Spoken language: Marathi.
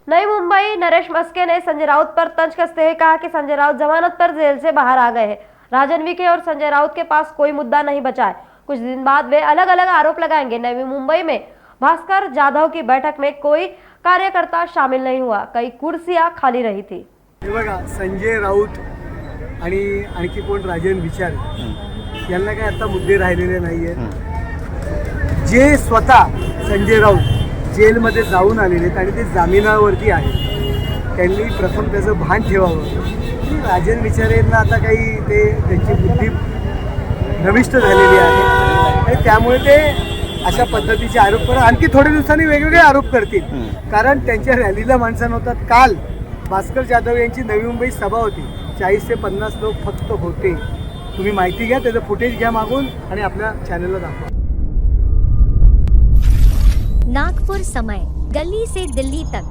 नई मुंबई नरेश मस्के ने संजय राउत पर तंज कसते हुए कहा कि संजय राउत जमानत पर जेल से बाहर आ गए हैं। राजन विखे और संजय राउत के पास कोई मुद्दा नहीं बचा है। कुछ दिन बाद वे अलग अलग आरोप लगाएंगे। नवी मुंबई में भास्कर जाधव की बैठक में कोई कार्यकर्ता शामिल नहीं हुआ, कई कुर्सियां खाली रही थी। हे बघा, संजय राऊत आणि आणखी कोण राजन विचार यांना काय आता मुद्दे राहिलेले नाही आहेत। जे स्वतः संजय राऊत जेलमध्ये जाऊन आलेले आहेत आणि ते जामिनावरती आहेत, त्यांनी प्रथम त्याचं भान ठेवावं की राजन विचारेंना आता काही ते त्यांची बुद्धी नविष्ट झालेली आहे आणि त्यामुळे ते अशा पद्धतीचे आरोप करत आणखी थोड्या दिवसांनी वेगवेगळे आरोप करतील। कारण त्यांच्या रॅलीला माणसं नव्हतात। काल भास्कर जाधव यांची नवी मुंबई सभा होती, 40 ते 50 लोक फक्त होते। तुम्ही माहिती घ्या, त्याचं फुटेज घ्या मागून आणि आपल्या चॅनलला दाखवा। नागपुर समय, गली से दिल्ली तक।